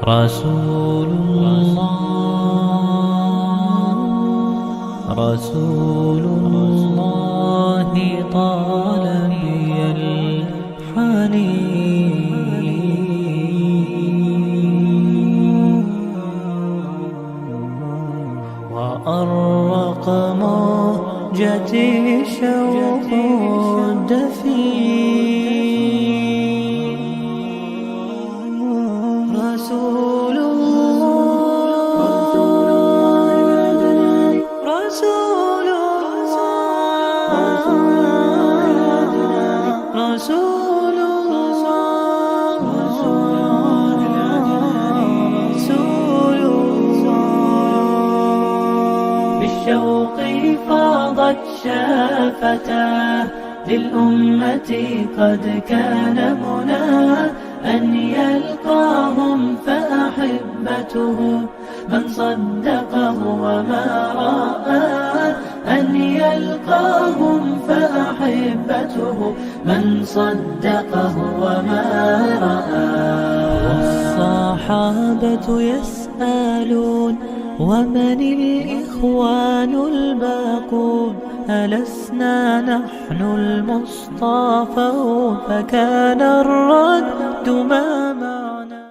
رسول الله طال بي الحنين وأرق موجتي شوق دفين. رسول الله رسول الله رسول الله رسول الله. بالشوق فاضت شافتاه للأمة قد كان مناه أن يلقاهم فأحبته من صدقه وما رآه. أن يلقاهم فأحبته من صدقه وما رآه. والصحابة يسألون ومن الإخوان الباقون ألسنا نحن المصطفون؟ فكان الرد ما